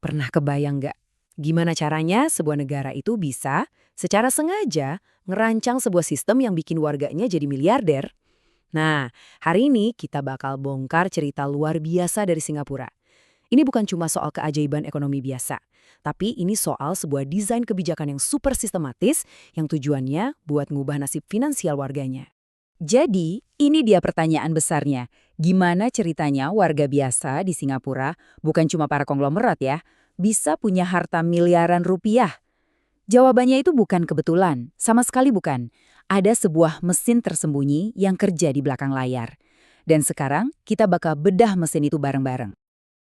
Pernah kebayang nggak? Gimana caranya sebuah negara itu bisa secara sengaja ngerancang sebuah sistem yang bikin warganya jadi miliarder? Nah, hari ini kita bakal bongkar cerita luar biasa dari Singapura. Ini bukan cuma soal keajaiban ekonomi biasa, tapi ini soal sebuah desain kebijakan yang super sistematis yang tujuannya buat ngubah nasib finansial warganya. Jadi, ini dia pertanyaan besarnya. Gimana ceritanya warga biasa di Singapura, bukan cuma para konglomerat ya, bisa punya harta miliaran rupiah? Jawabannya itu bukan kebetulan, sama sekali bukan. Ada sebuah mesin tersembunyi yang kerja di belakang layar. Dan sekarang kita bakal bedah mesin itu bareng-bareng.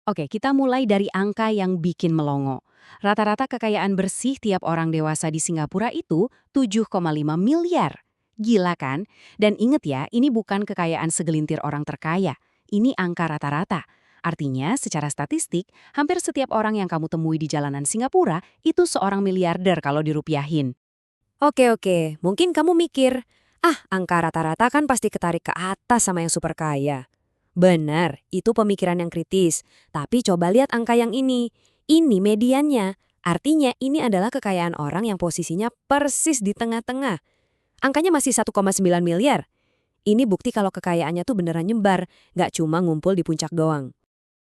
Oke, kita mulai dari angka yang bikin melongo. Rata-rata kekayaan bersih tiap orang dewasa di Singapura itu 7,5 miliar. Gila kan? Dan inget ya, ini bukan kekayaan segelintir orang terkaya. Ini angka rata-rata. Artinya, secara statistik, hampir setiap orang yang kamu temui di jalanan Singapura itu seorang miliarder kalau dirupiahin. Oke, mungkin kamu mikir, angka rata-rata kan pasti ketarik ke atas sama yang super kaya. Benar, itu pemikiran yang kritis. Tapi coba lihat angka yang ini. Ini mediannya. Artinya ini adalah kekayaan orang yang posisinya persis di tengah-tengah. Angkanya masih 1,9 miliar. Ini bukti kalau kekayaannya tuh beneran nyebar, nggak cuma ngumpul di puncak doang.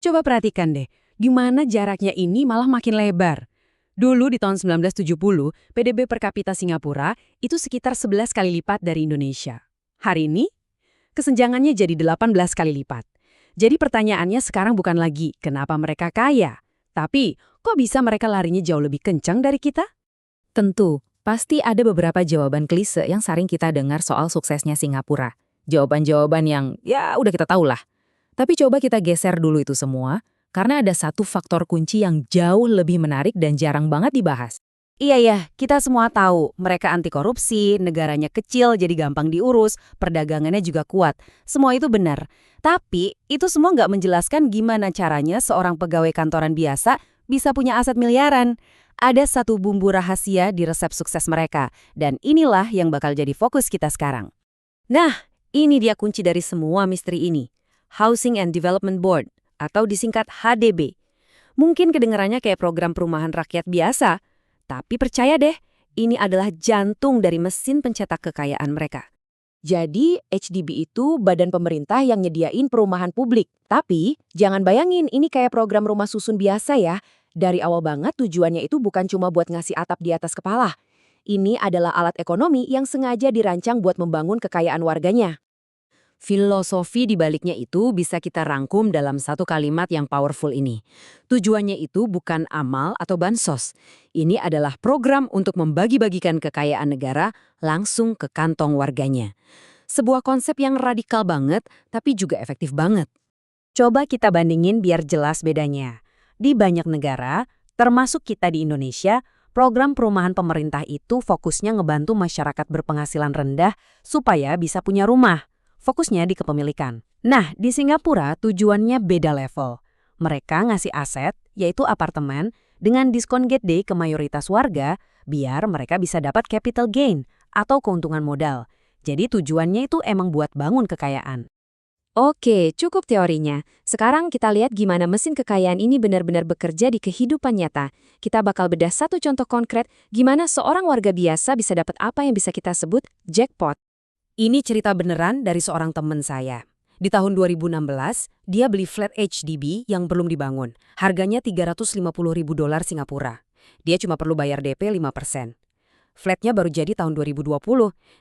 Coba perhatikan deh, gimana jaraknya ini malah makin lebar. Dulu di tahun 1970, PDB per kapita Singapura itu sekitar 11 kali lipat dari Indonesia. Hari ini, kesenjangannya jadi 18 kali lipat. Jadi pertanyaannya sekarang bukan lagi kenapa mereka kaya, tapi kok bisa mereka larinya jauh lebih kencang dari kita? Tentu, pasti ada beberapa jawaban klise yang sering kita dengar soal suksesnya Singapura. Jawaban-jawaban yang ya udah kita tahu lah. Tapi coba kita geser dulu itu semua, karena ada satu faktor kunci yang jauh lebih menarik dan jarang banget dibahas. Iya, kita semua tahu, mereka anti korupsi, negaranya kecil jadi gampang diurus, perdagangannya juga kuat. Semua itu benar. Tapi, itu semua nggak menjelaskan gimana caranya seorang pegawai kantoran biasa bisa punya aset miliaran. Ada satu bumbu rahasia di resep sukses mereka, dan inilah yang bakal jadi fokus kita sekarang. Nah, ini dia kunci dari semua misteri ini. Housing and Development Board, atau disingkat HDB. Mungkin kedengarannya kayak program perumahan rakyat biasa, tapi percaya deh, ini adalah jantung dari mesin pencetak kekayaan mereka. Jadi, HDB itu badan pemerintah yang nyediain perumahan publik. Tapi, jangan bayangin ini kayak program rumah susun biasa ya. Dari awal banget tujuannya itu bukan cuma buat ngasih atap di atas kepala. Ini adalah alat ekonomi yang sengaja dirancang buat membangun kekayaan warganya. Filosofi di baliknya itu bisa kita rangkum dalam satu kalimat yang powerful ini. Tujuannya itu bukan amal atau bansos. Ini adalah program untuk membagi-bagikan kekayaan negara langsung ke kantong warganya. Sebuah konsep yang radikal banget, tapi juga efektif banget. Coba kita bandingin biar jelas bedanya. Di banyak negara, termasuk kita di Indonesia, program perumahan pemerintah itu fokusnya ngebantu masyarakat berpenghasilan rendah supaya bisa punya rumah. Fokusnya di kepemilikan. Nah, di Singapura tujuannya beda level. Mereka ngasih aset, yaitu apartemen, dengan diskon gede ke mayoritas warga, biar mereka bisa dapat capital gain atau keuntungan modal. Jadi tujuannya itu emang buat bangun kekayaan. Oke, cukup teorinya. Sekarang kita lihat gimana mesin kekayaan ini benar-benar bekerja di kehidupan nyata. Kita bakal bedah satu contoh konkret gimana seorang warga biasa bisa dapat apa yang bisa kita sebut jackpot. Ini cerita beneran dari seorang teman saya. Di tahun 2016, dia beli flat HDB yang belum dibangun. Harganya $350.000 Singapura. Dia cuma perlu bayar DP 5%. Flatnya baru jadi tahun 2020,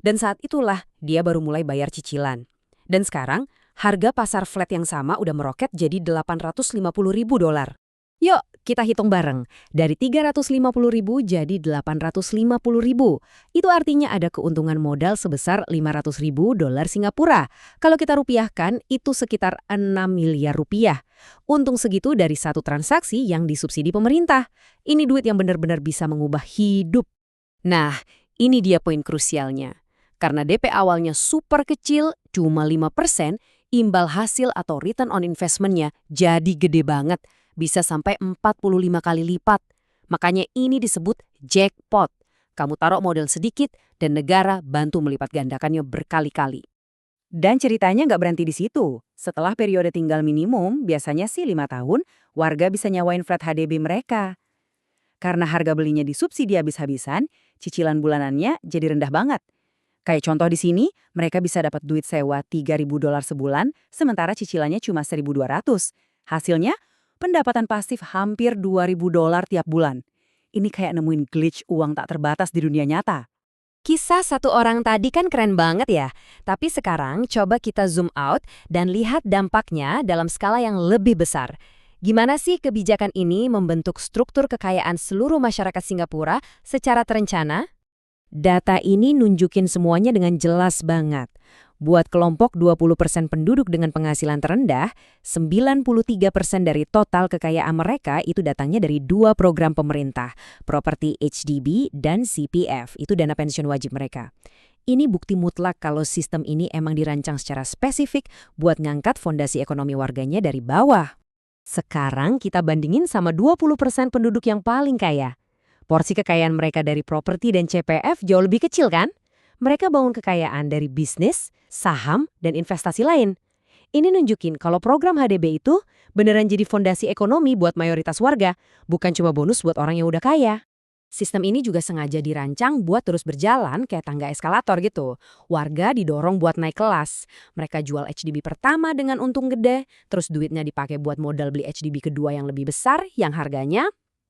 dan saat itulah dia baru mulai bayar cicilan. Dan sekarang, harga pasar flat yang sama udah meroket jadi $850.000. Yuk, kita hitung bareng. Dari 350.000 jadi 850.000. Itu artinya ada keuntungan modal sebesar $500.000 Singapura. Kalau kita rupiahkan, itu sekitar 6 miliar rupiah. Untung segitu dari satu transaksi yang disubsidi pemerintah. Ini duit yang benar-benar bisa mengubah hidup. Nah, ini dia poin krusialnya. Karena DP awalnya super kecil, cuma 5%, imbal hasil atau return on investment-nya jadi gede banget. Bisa sampai 45 kali lipat. Makanya ini disebut jackpot. Kamu taruh modal sedikit dan negara bantu melipat gandakannya berkali-kali. Dan ceritanya nggak berhenti di situ. Setelah periode tinggal minimum, biasanya sih 5 tahun, warga bisa nyawain flat HDB mereka. Karena harga belinya disubsidi habis-habisan, cicilan bulanannya jadi rendah banget. Kayak contoh di sini, mereka bisa dapat duit sewa $3.000 sebulan, sementara cicilannya cuma $1.200. Hasilnya, pendapatan pasif hampir $2.000 tiap bulan. Ini kayak nemuin glitch uang tak terbatas di dunia nyata. Kisah satu orang tadi kan keren banget ya. Tapi sekarang coba kita zoom out dan lihat dampaknya dalam skala yang lebih besar. Gimana sih kebijakan ini membentuk struktur kekayaan seluruh masyarakat Singapura secara terencana? Data ini nunjukin semuanya dengan jelas banget. Buat kelompok 20% penduduk dengan penghasilan terendah, 93% dari total kekayaan mereka itu datangnya dari 2 program pemerintah, Property HDB dan CPF, itu dana pensiun wajib mereka. Ini bukti mutlak kalau sistem ini emang dirancang secara spesifik buat ngangkat fondasi ekonomi warganya dari bawah. Sekarang kita bandingin sama 20% penduduk yang paling kaya. Porsi kekayaan mereka dari properti dan CPF jauh lebih kecil kan? Mereka bangun kekayaan dari bisnis, saham, dan investasi lain. Ini nunjukin kalau program HDB itu beneran jadi fondasi ekonomi buat mayoritas warga, bukan cuma bonus buat orang yang udah kaya. Sistem ini juga sengaja dirancang buat terus berjalan kayak tangga eskalator gitu. Warga didorong buat naik kelas. Mereka jual HDB pertama dengan untung gede, terus duitnya dipakai buat modal beli HDB kedua yang lebih besar, yang harganya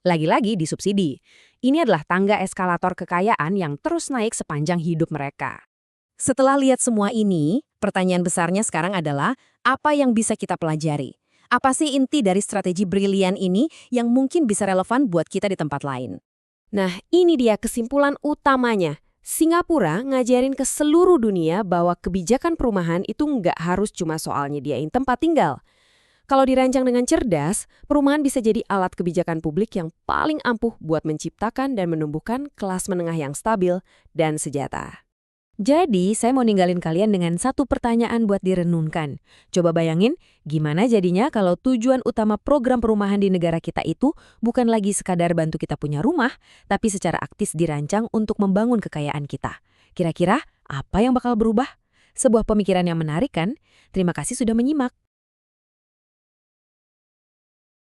lagi-lagi disubsidi. Ini adalah tangga eskalator kekayaan yang terus naik sepanjang hidup mereka. Setelah lihat semua ini, pertanyaan besarnya sekarang adalah, apa yang bisa kita pelajari? Apa sih inti dari strategi brilian ini yang mungkin bisa relevan buat kita di tempat lain? Nah, ini dia kesimpulan utamanya. Singapura ngajarin ke seluruh dunia bahwa kebijakan perumahan itu nggak harus cuma soal nyediain tempat tinggal. Kalau dirancang dengan cerdas, perumahan bisa jadi alat kebijakan publik yang paling ampuh buat menciptakan dan menumbuhkan kelas menengah yang stabil dan sejahtera. Jadi, saya mau ninggalin kalian dengan satu pertanyaan buat direnungkan. Coba bayangin, gimana jadinya kalau tujuan utama program perumahan di negara kita itu bukan lagi sekadar bantu kita punya rumah, tapi secara aktif dirancang untuk membangun kekayaan kita. Kira-kira apa yang bakal berubah? Sebuah pemikiran yang menarik kan? Terima kasih sudah menyimak.